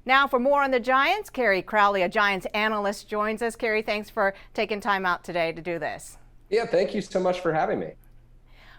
Now for more on the Giants, Kerry Crowley, a Giants analyst, joins us. Kerry, thanks for taking time out today to do this. Yeah, thank you so much for having me.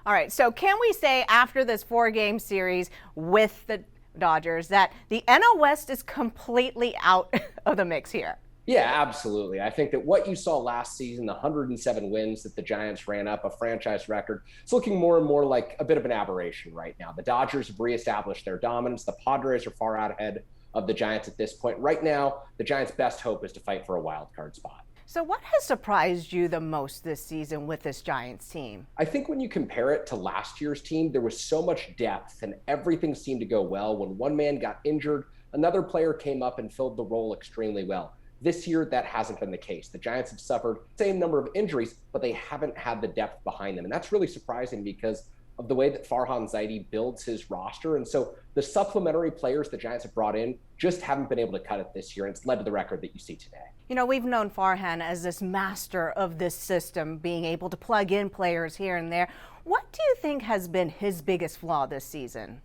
All right, so can we say after this 4-game series with the Dodgers that the NL West is completely out of the mix here? Yeah, absolutely. I think that what you saw last season, the 107 wins that the Giants ran up, a franchise record, it's looking more and more like a bit of an aberration right now. The Dodgers have reestablished their dominance. The Padres are far out ahead of the Giants at this point. Right now, the Giants' best hope is to fight for a wild card spot. So what has surprised you the most this season with this Giants team? I think when you compare it to last year's team, there was so much depth and everything seemed to go well. When one man got injured, another player came up and filled the role extremely well. This year, that hasn't been the case. The Giants have suffered the same number of injuries, but they haven't had the depth behind them. And that's really surprising because of the way that Farhan Zaidi builds his roster. And so the supplementary players the Giants have brought in just haven't been able to cut it this year. And it's led to the record that you see today. You know, we've known Farhan as this master of this system, being able to plug in players here and there. What do you think has been his biggest flaw this season?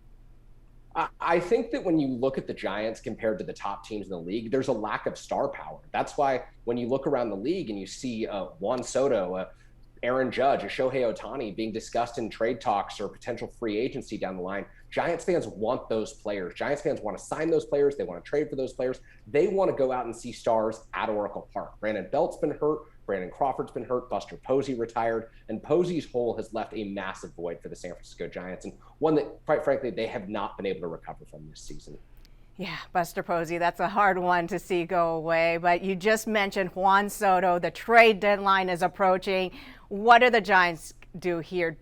I think that when you look at the Giants compared to the top teams in the league, there's a lack of star power. That's why when you look around the league and you see Juan Soto, Aaron Judge, a Shohei Ohtani being discussed in trade talks or potential free agency down the line, Giants fans want those players. Giants fans want to sign those players. They want to trade for those players. They want to go out and see stars at Oracle Park. Brandon Belt's been hurt. Brandon Crawford's been hurt. Buster Posey retired. And Posey's hole has left a massive void for the San Francisco Giants, and one that, quite frankly, they have not been able to recover from this season. Yeah, Buster Posey, that's a hard one to see go away. But you just mentioned Juan Soto. The trade deadline is approaching. What do the Giants do here?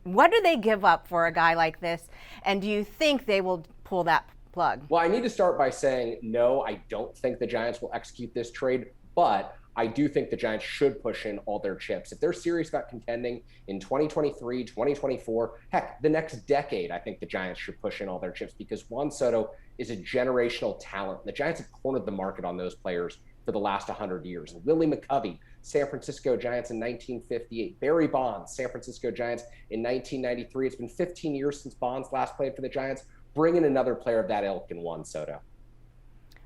What do they give up for a guy like this? And do you think they will pull that plug? Well, I need to start by saying, no, I don't think the Giants will execute this trade, but I do think the Giants should push in all their chips. If they're serious about contending in 2023, 2024, heck, the next decade, I think the Giants should push in all their chips because Juan Soto is a generational talent. The Giants have cornered the market on those players for the last 100 years. Willie McCovey, San Francisco Giants in 1958. Barry Bonds, San Francisco Giants in 1993. It's been 15 years since Bonds last played for the Giants. Bring in another player of that ilk in Juan Soto.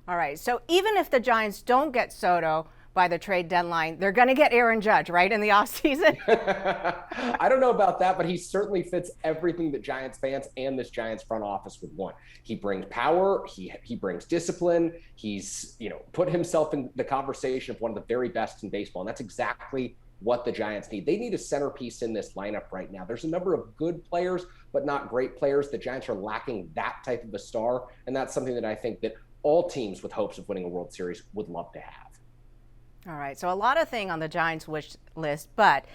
All right, so even if the Giants don't get Soto by the trade deadline, they're going to get Aaron Judge, right, in the offseason? I don't know about that, but he certainly fits everything that Giants fans and this Giants front office would want. He brings power. He brings discipline. He's, put himself in the conversation of one of the very best in baseball, and that's exactly what the Giants need. They need a centerpiece in this lineup right now. There's a number of good players, but not great players. The Giants are lacking that type of a star, and that's something that I think that all teams with hopes of winning a World Series would love to have. All right, so a lot of things on the Giants wish list, but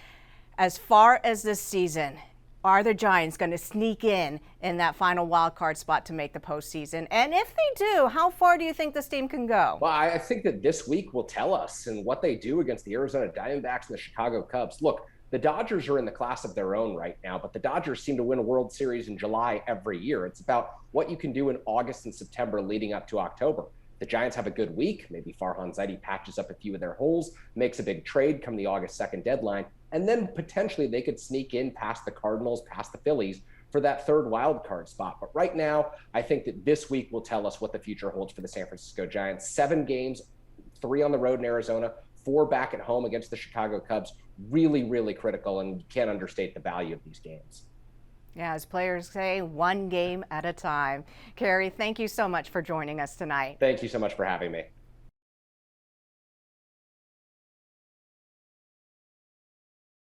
as far as this season, are the Giants going to sneak in that final wild card spot to make the postseason? And if they do, how far do you think this team can go? Well, I think that this week will tell us, and what they do against the Arizona Diamondbacks and the Chicago Cubs. Look, the Dodgers are in the class of their own right now, but the Dodgers seem to win a World Series in July every year. It's about what you can do in August and September leading up to October. The Giants have a good week. Maybe Farhan Zaidi patches up a few of their holes, makes a big trade come the August 2nd deadline, and then potentially they could sneak in past the Cardinals, past the Phillies for that third wild card spot. But right now, I think that this week will tell us what the future holds for the San Francisco Giants. 7 games, 3 on the road in Arizona, 4 back at home against the Chicago Cubs. Really, really critical, and you can't understate the value of these games. Yeah, as players say, one game at a time. Kerry, thank you so much for joining us tonight. Thank you so much for having me.